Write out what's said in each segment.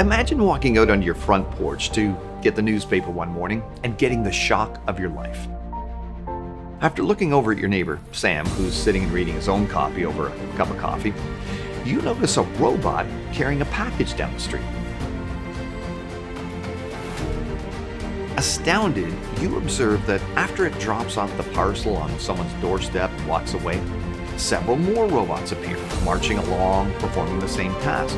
Imagine walking out onto your front porch to get the newspaper one morning and getting the shock of your life. After looking over at your neighbor, Sam, who's sitting and reading his own copy over a cup of coffee, you notice a robot carrying a package down the street. Astounded, you observe that after it drops off the parcel on someone's doorstep and walks away, several more robots appear, marching along, performing the same task.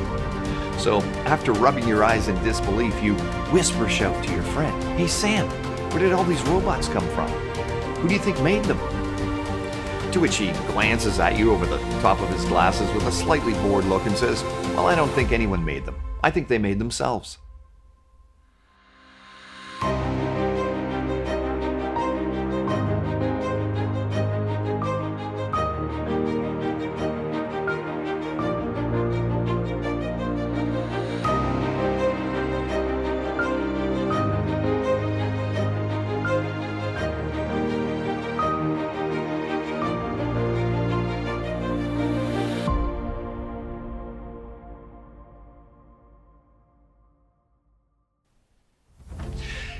So, after rubbing your eyes in disbelief, you whisper shout to your friend, "Hey Sam, where did all these robots come from? Who do you think made them?" To which he glances at you over the top of his glasses with a slightly bored look and says, "Well, I don't think anyone made them. I think they made themselves."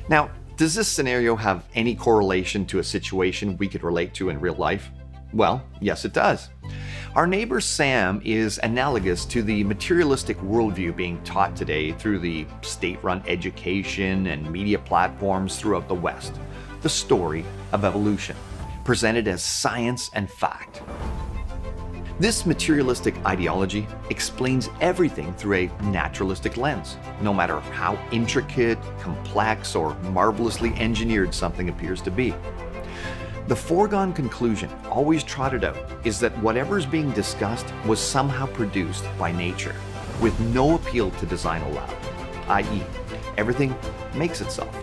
Now, does this scenario have any correlation to a situation we could relate to in real life? Well, yes it does. Our neighbor Sam is analogous to the materialistic worldview being taught today through the state-run education and media platforms throughout the West. The story of evolution, presented as science and fact. This materialistic ideology explains everything through a naturalistic lens, no matter how intricate, complex, or marvelously engineered something appears to be. The foregone conclusion, always trotted out, is that whatever is being discussed was somehow produced by nature, with no appeal to design allowed, i.e., everything makes itself.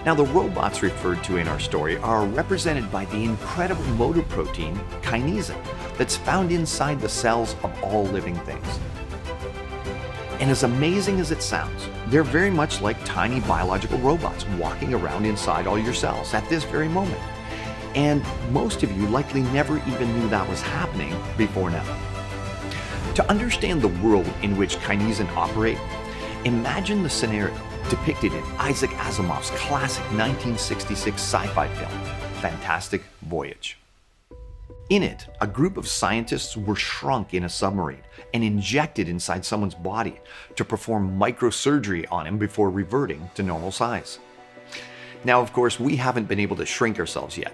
Now, the robots referred to in our story are represented by the incredible motor protein kinesin that's found inside the cells of all living things. And as amazing as it sounds, they're very much like tiny biological robots walking around inside all your cells at this very moment. And most of you likely never even knew that was happening before now. To understand the world in which kinesin operate, imagine the scenario depicted in Isaac Asimov's classic 1966 sci-fi film, Fantastic Voyage. In it, a group of scientists were shrunk in a submarine and injected inside someone's body to perform microsurgery on him before reverting to normal size. Now, of course, we haven't been able to shrink ourselves yet,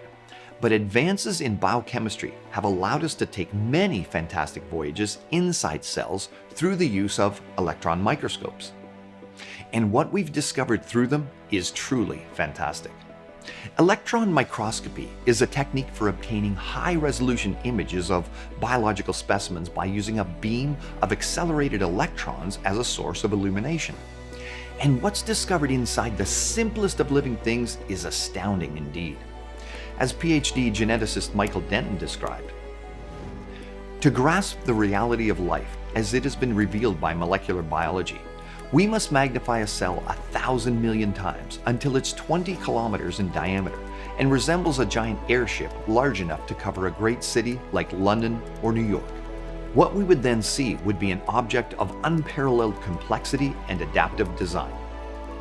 but advances in biochemistry have allowed us to take many fantastic voyages inside cells through the use of electron microscopes. And what we've discovered through them is truly fantastic. Electron microscopy is a technique for obtaining high-resolution images of biological specimens by using a beam of accelerated electrons as a source of illumination. And what's discovered inside the simplest of living things is astounding indeed. As PhD geneticist Michael Denton described, to grasp the reality of life as it has been revealed by molecular biology, we must magnify a cell 1,000 million times until it's 20 kilometers in diameter and resembles a giant airship large enough to cover a great city like London or New York. What we would then see would be an object of unparalleled complexity and adaptive design.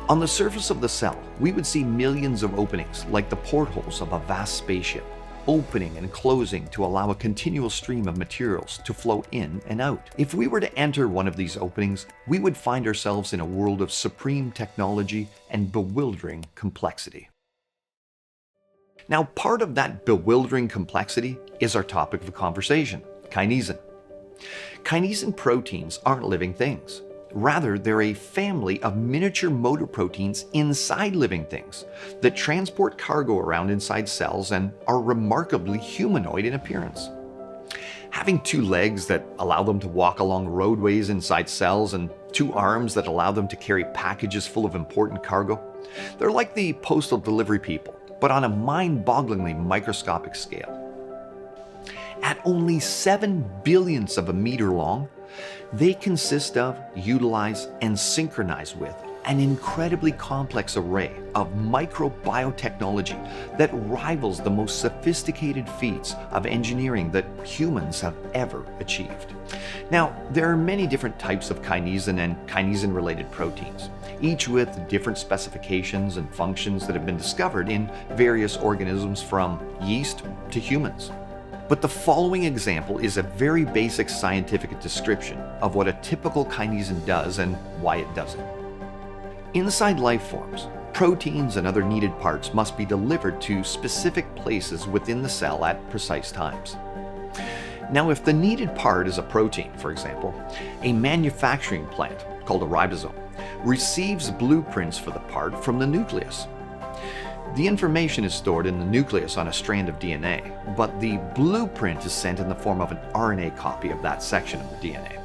On the surface of the cell, we would see millions of openings like the portholes of a vast spaceship, opening and closing to allow a continual stream of materials to flow in and out. If we were to enter one of these openings, we would find ourselves in a world of supreme technology and bewildering complexity. Now, part of that bewildering complexity is our topic of conversation, kinesin. Kinesin proteins aren't living things. Rather, they're a family of miniature motor proteins inside living things that transport cargo around inside cells and are remarkably humanoid in appearance. Having two legs that allow them to walk along roadways inside cells and two arms that allow them to carry packages full of important cargo, they're like the postal delivery people, but on a mind-bogglingly microscopic scale. At only 7 billionths of a meter long, they consist of, utilize, and synchronize with an incredibly complex array of microbiotechnology that rivals the most sophisticated feats of engineering that humans have ever achieved. Now, there are many different types of kinesin and kinesin-related proteins, each with different specifications and functions that have been discovered in various organisms from yeast to humans. But the following example is a very basic scientific description of what a typical kinesin does and why it does it. Inside life forms, proteins and other needed parts must be delivered to specific places within the cell at precise times. Now, if the needed part is a protein, for example, a manufacturing plant, called a ribosome, receives blueprints for the part from the nucleus. The information is stored in the nucleus on a strand of DNA, but the blueprint is sent in the form of an RNA copy of that section of the DNA.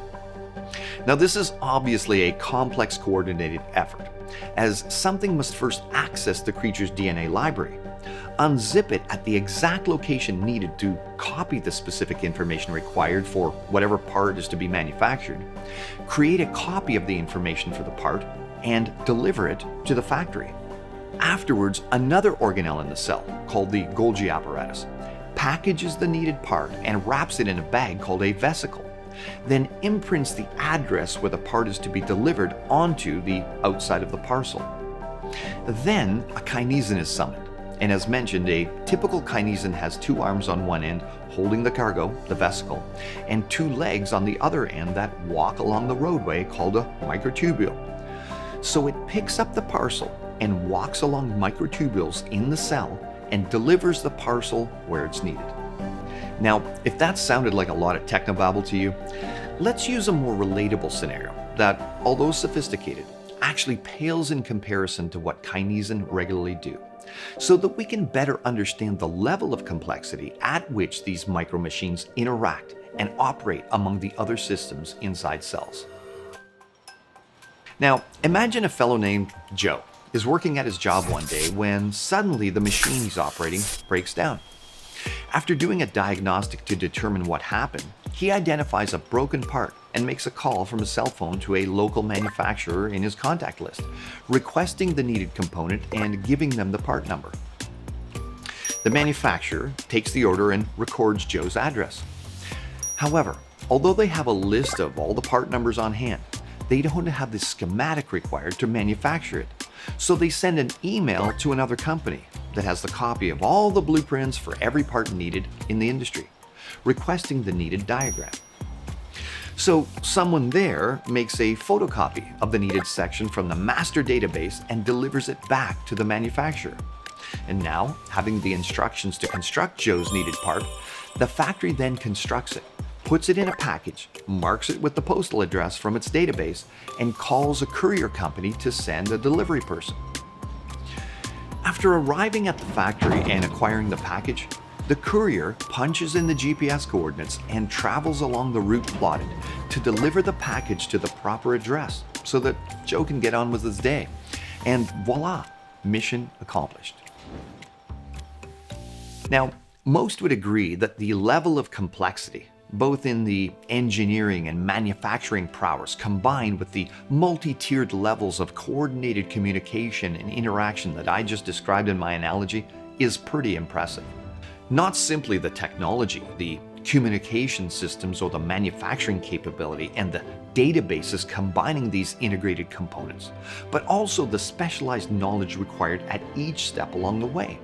Now, this is obviously a complex coordinated effort, as something must first access the creature's DNA library, unzip it at the exact location needed to copy the specific information required for whatever part is to be manufactured, create a copy of the information for the part, and deliver it to the factory. Afterwards, another organelle in the cell, called the Golgi apparatus, packages the needed part and wraps it in a bag called a vesicle, then imprints the address where the part is to be delivered onto the outside of the parcel. Then a kinesin is summoned, and as mentioned, a typical kinesin has two arms on one end holding the cargo, the vesicle, and two legs on the other end that walk along the roadway called a microtubule. So it picks up the parcel and walks along microtubules in the cell and delivers the parcel where it's needed. Now, if that sounded like a lot of technobabble to you, let's use a more relatable scenario that, although sophisticated, actually pales in comparison to what kinesin regularly do, so that we can better understand the level of complexity at which these micromachines interact and operate among the other systems inside cells. Now, imagine a fellow named Joe is working at his job one day when suddenly the machine he's operating breaks down. After doing a diagnostic to determine what happened, he identifies a broken part and makes a call from his cell phone to a local manufacturer in his contact list, requesting the needed component and giving them the part number. The manufacturer takes the order and records Joe's address. However, although they have a list of all the part numbers on hand, they don't have the schematic required to manufacture it. So they send an email to another company that has the copy of all the blueprints for every part needed in the industry, requesting the needed diagram. So someone there makes a photocopy of the needed section from the master database and delivers it back to the manufacturer. And now, having the instructions to construct Joe's needed part, the factory then constructs it, puts it in a package, marks it with the postal address from its database, and calls a courier company to send a delivery person. After arriving at the factory and acquiring the package, the courier punches in the GPS coordinates and travels along the route plotted to deliver the package to the proper address so that Joe can get on with his day. And voila, mission accomplished. Now, most would agree that the level of complexity, both in the engineering and manufacturing prowess combined with the multi-tiered levels of coordinated communication and interaction that I just described in my analogy, is pretty impressive. Not simply the technology, the communication systems, or the manufacturing capability and the databases combining these integrated components, but also the specialized knowledge required at each step along the way,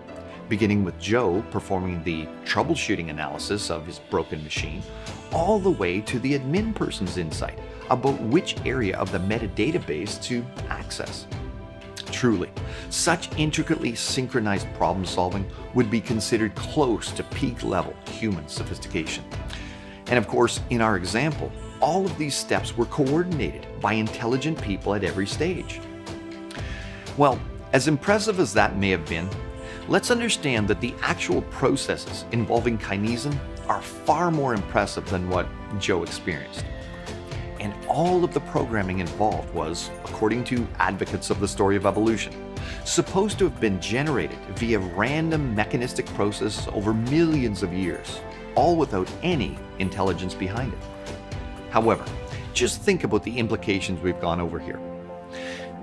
beginning with Joe performing the troubleshooting analysis of his broken machine, all the way to the admin person's insight about which area of the metadatabase to access. Truly, such intricately synchronized problem solving would be considered close to peak level human sophistication. And of course, in our example, all of these steps were coordinated by intelligent people at every stage. Well, as impressive as that may have been, let's understand that the actual processes involving kinesin are far more impressive than what Joe experienced. And all of the programming involved was, according to advocates of the story of evolution, supposed to have been generated via random mechanistic process over millions of years, all without any intelligence behind it. However, just think about the implications we've gone over here.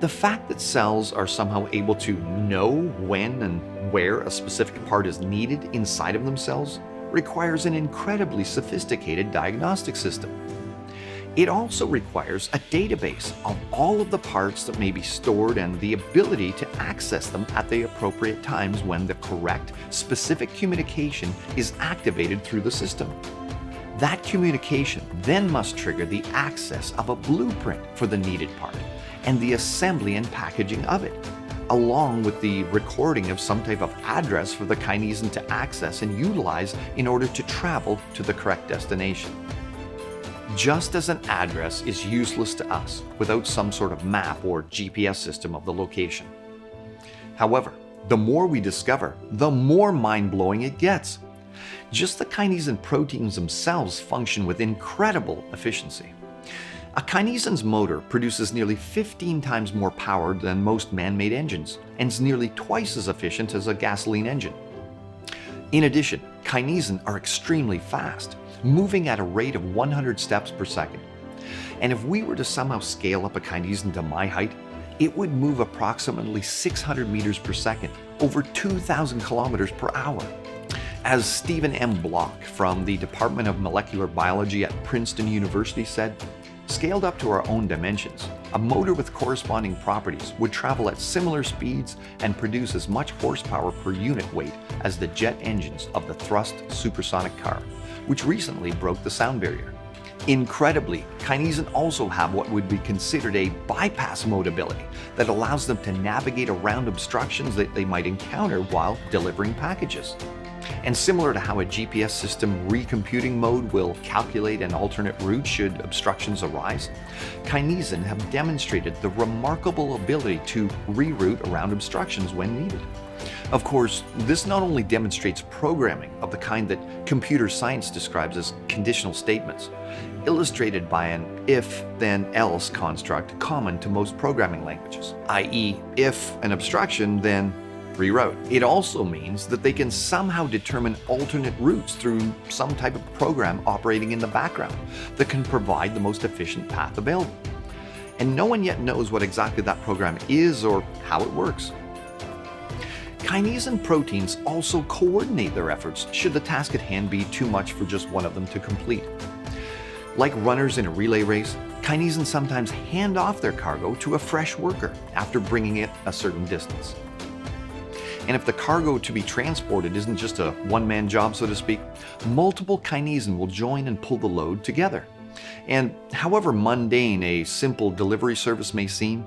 The fact that cells are somehow able to know when and where a specific part is needed inside of themselves requires an incredibly sophisticated diagnostic system. It also requires a database of all of the parts that may be stored and the ability to access them at the appropriate times when the correct, specific communication is activated through the system. That communication then must trigger the access of a blueprint for the needed part and the assembly and packaging of it, along with the recording of some type of address for the kinesin to access and utilize in order to travel to the correct destination. Just as an address is useless to us without some sort of map or GPS system of the location. However, the more we discover, the more mind-blowing it gets. Just the kinesin proteins themselves function with incredible efficiency. A kinesin's motor produces nearly 15 times more power than most man-made engines and is nearly twice as efficient as a gasoline engine. In addition, kinesin are extremely fast, moving at a rate of 100 steps per second. And if we were to somehow scale up a kinesin to my height, it would move approximately 600 meters per second, over 2,000 kilometers per hour. As Stephen M. Block from the Department of Molecular Biology at Princeton University said, scaled up to our own dimensions, a motor with corresponding properties would travel at similar speeds and produce as much horsepower per unit weight as the jet engines of the thrust supersonic car, which recently broke the sound barrier. Incredibly, kinesin also have what would be considered a bypass mode ability that allows them to navigate around obstructions that they might encounter while delivering packages. And similar to how a GPS system recomputing mode will calculate an alternate route should obstructions arise, kinesin have demonstrated the remarkable ability to reroute around obstructions when needed. Of course, this not only demonstrates programming of the kind that computer science describes as conditional statements, illustrated by an if-then-else construct common to most programming languages, i.e., if an obstruction, then reroute. It also means that they can somehow determine alternate routes through some type of program operating in the background that can provide the most efficient path available. And no one yet knows what exactly that program is or how it works. Kinesin proteins also coordinate their efforts should the task at hand be too much for just one of them to complete. Like runners in a relay race, kinesin sometimes hand off their cargo to a fresh worker after bringing it a certain distance. And if the cargo to be transported isn't just a one-man job, so to speak, multiple kinesin will join and pull the load together. And however mundane a simple delivery service may seem,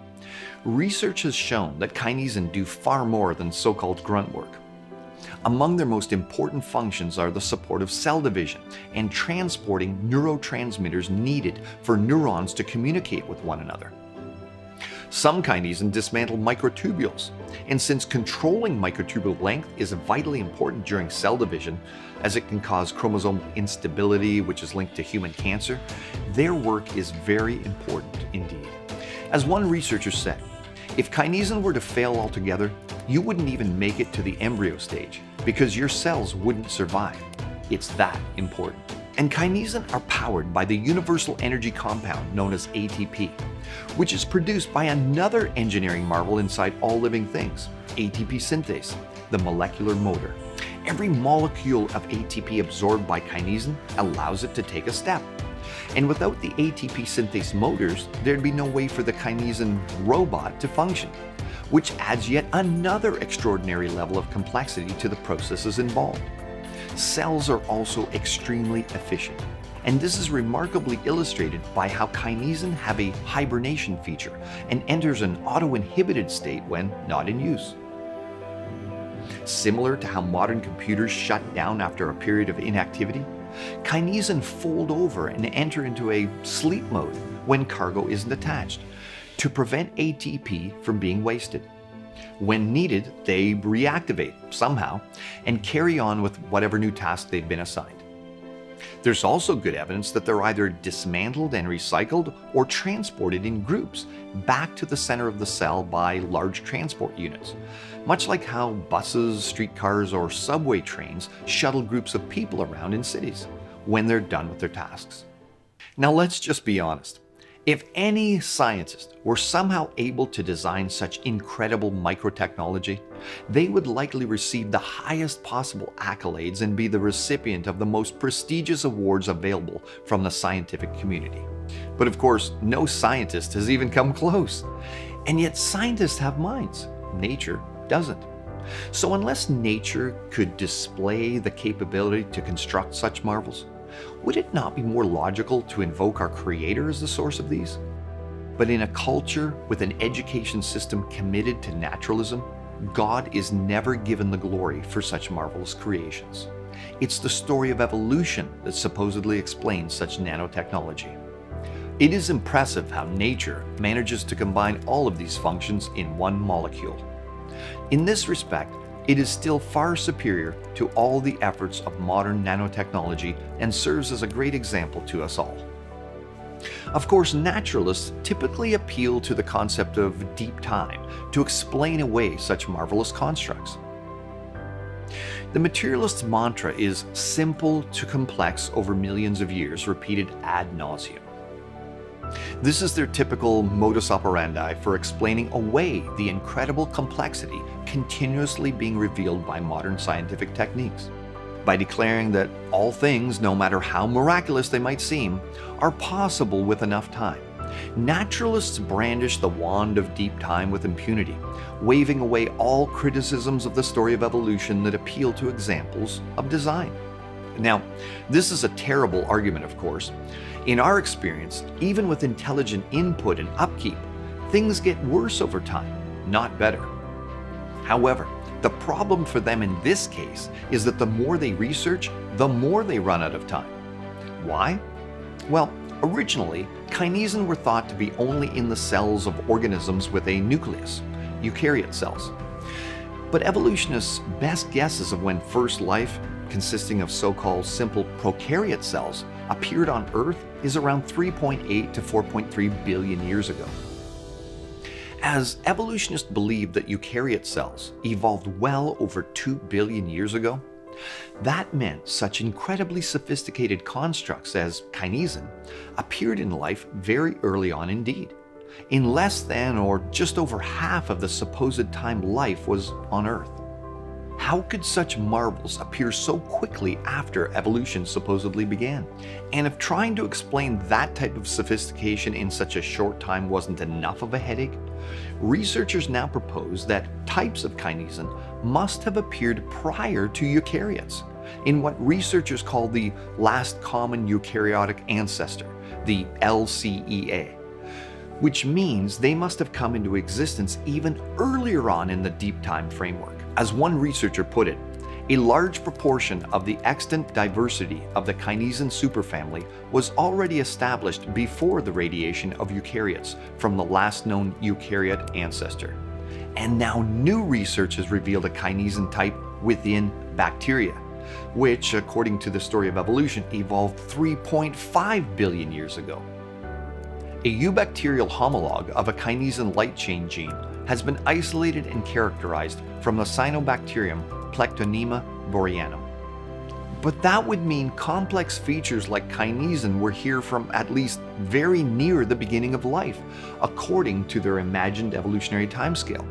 research has shown that kinesin do far more than so-called grunt work. Among their most important functions are the support of cell division and transporting neurotransmitters needed for neurons to communicate with one another. Some kinesin dismantle microtubules, and since controlling microtubule length is vitally important during cell division, as it can cause chromosomal instability, which is linked to human cancer, their work is very important indeed. As one researcher said, if kinesin were to fail altogether, you wouldn't even make it to the embryo stage because your cells wouldn't survive. It's that important. And kinesin are powered by the universal energy compound known as ATP, which is produced by another engineering marvel inside all living things, ATP synthase, the molecular motor. Every molecule of ATP absorbed by kinesin allows it to take a step. And without the ATP synthase motors, there'd be no way for the kinesin robot to function, which adds yet another extraordinary level of complexity to the processes involved. Cells are also extremely efficient, and this is remarkably illustrated by how kinesin have a hibernation feature and enters an auto-inhibited state when not in use. Similar to how modern computers shut down after a period of inactivity, kinesin fold over and enter into a sleep mode when cargo isn't attached to prevent ATP from being wasted. When needed, they reactivate somehow and carry on with whatever new task they've been assigned. There's also good evidence that they're either dismantled and recycled or transported in groups back to the center of the cell by large transport units, much like how buses, streetcars, or subway trains shuttle groups of people around in cities when they're done with their tasks. Now let's just be honest. If any scientist were somehow able to design such incredible microtechnology, they would likely receive the highest possible accolades and be the recipient of the most prestigious awards available from the scientific community. But of course, no scientist has even come close. And yet scientists have minds. Nature doesn't. So unless nature could display the capability to construct such marvels, would it not be more logical to invoke our Creator as the source of these? But in a culture with an education system committed to naturalism, God is never given the glory for such marvelous creations. It's the story of evolution that supposedly explains such nanotechnology. It is impressive how nature manages to combine all of these functions in one molecule. In this respect, it is still far superior to all the efforts of modern nanotechnology and serves as a great example to us all. Of course, naturalists typically appeal to the concept of deep time to explain away such marvelous constructs. The materialist's mantra is simple to complex over millions of years, repeated ad nauseum. This is their typical modus operandi for explaining away the incredible complexity continuously being revealed by modern scientific techniques, by declaring that all things, no matter how miraculous they might seem, are possible with enough time. Naturalists brandish the wand of deep time with impunity, waving away all criticisms of the story of evolution that appeal to examples of design. Now, this is a terrible argument, of course. In our experience, even with intelligent input and upkeep, things get worse over time, not better. However, the problem for them in this case is that the more they research, the more they run out of time. Why? Well, originally, kinesin were thought to be only in the cells of organisms with a nucleus, eukaryote cells. But evolutionists' best guesses of when first life, consisting of so-called simple prokaryote cells, appeared on Earth is around 3.8 to 4.3 billion years ago. As evolutionists believed that eukaryote cells evolved well over 2 billion years ago, that meant such incredibly sophisticated constructs as kinesin appeared in life very early on indeed, in less than or just over half of the supposed time life was on Earth. How could such marvels appear so quickly after evolution supposedly began? And if trying to explain that type of sophistication in such a short time wasn't enough of a headache, researchers now propose that types of kinesin must have appeared prior to eukaryotes, in what researchers call the last common eukaryotic ancestor, the LCEA, which means they must have come into existence even earlier on in the deep time framework. As one researcher put it, a large proportion of the extant diversity of the kinesin superfamily was already established before the radiation of eukaryotes from the last known eukaryote ancestor. And now new research has revealed a kinesin type within bacteria, which, according to the story of evolution, evolved 3.5 billion years ago. A eubacterial homologue of a kinesin light chain gene has been isolated and characterized from the cyanobacterium Plectonema boreanum. But that would mean complex features like kinesin were here from at least very near the beginning of life, according to their imagined evolutionary timescale.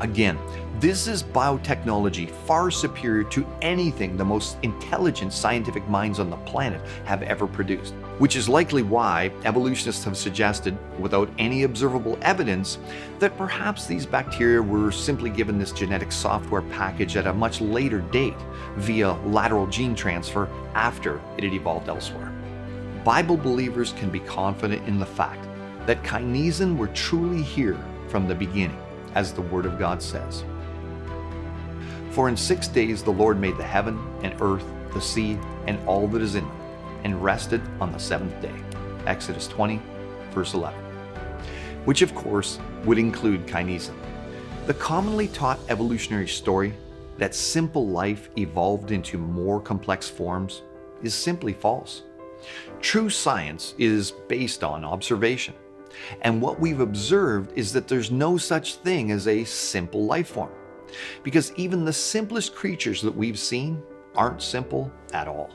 Again, this is biotechnology far superior to anything the most intelligent scientific minds on the planet have ever produced, which is likely why evolutionists have suggested, without any observable evidence, that perhaps these bacteria were simply given this genetic software package at a much later date via lateral gene transfer after it had evolved elsewhere. Bible believers can be confident in the fact that kinesin were truly here from the beginning, as the Word of God says. For in 6 days the Lord made the heaven and earth, the sea, and all that is in them, and rested on the seventh day. Exodus 20, verse 11. Which of course would include kinesin. The commonly taught evolutionary story that simple life evolved into more complex forms is simply false. True science is based on observation. And what we've observed is that there's no such thing as a simple life form, because even the simplest creatures that we've seen aren't simple at all.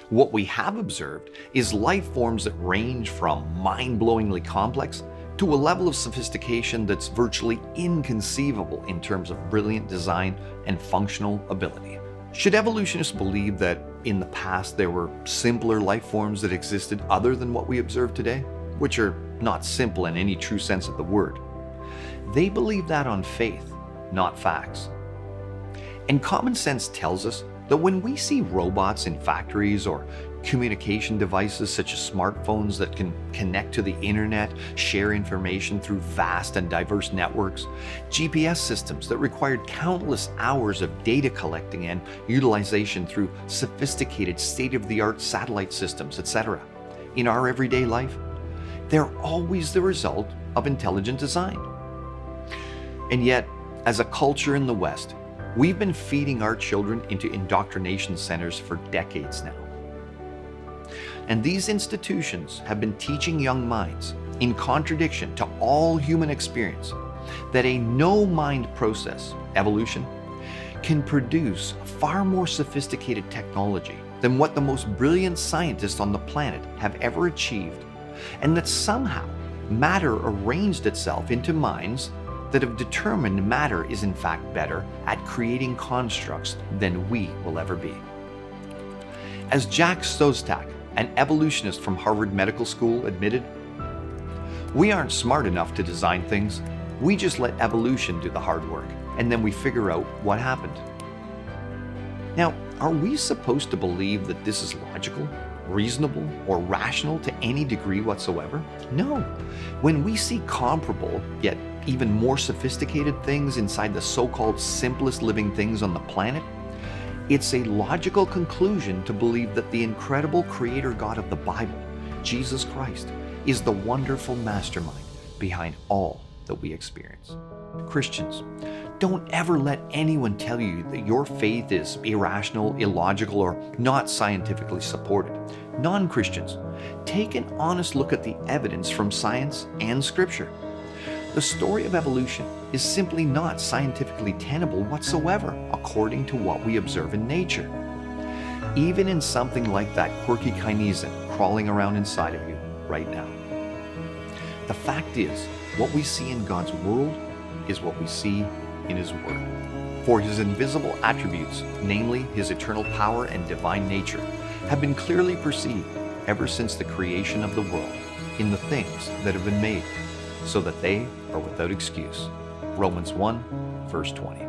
What we have observed is life forms that range from mind-blowingly complex to a level of sophistication that's virtually inconceivable in terms of brilliant design and functional ability. Should evolutionists believe that in the past there were simpler life forms that existed other than what we observe today, which are not simple in any true sense of the word? They believe that on faith, not facts. And common sense tells us that when we see robots in factories or communication devices such as smartphones that can connect to the internet, share information through vast and diverse networks, GPS systems that required countless hours of data collecting and utilization through sophisticated state-of-the-art satellite systems, etc. In our everyday life, they're always the result of intelligent design. And yet, as a culture in the West, we've been feeding our children into indoctrination centers for decades now. And these institutions have been teaching young minds, in contradiction to all human experience, that a no-mind process, evolution, can produce far more sophisticated technology than what the most brilliant scientists on the planet have ever achieved, and that somehow matter arranged itself into minds that have determined matter is in fact better at creating constructs than we will ever be. As Jack Szostak, an evolutionist from Harvard Medical School, admitted, "We aren't smart enough to design things. We just let evolution do the hard work, and then we figure out what happened." Now, are we supposed to believe that this is logical, reasonable, or rational to any degree whatsoever? No. When we see comparable, yet even more sophisticated things inside the so-called simplest living things on the planet, it's a logical conclusion to believe that the incredible creator God of the Bible, Jesus Christ, is the wonderful mastermind behind all that we experience. Christians, don't ever let anyone tell you that your faith is irrational, illogical, or not scientifically supported. Non-Christians, take an honest look at the evidence from science and Scripture. The story of evolution is simply not scientifically tenable whatsoever according to what we observe in nature. Even in something like that quirky kinesin crawling around inside of you right now. The fact is, what we see in God's world is what we see in His Word. For His invisible attributes, namely His eternal power and divine nature, have been clearly perceived ever since the creation of the world in the things that have been made, so that they are without excuse. Romans 1, verse 20.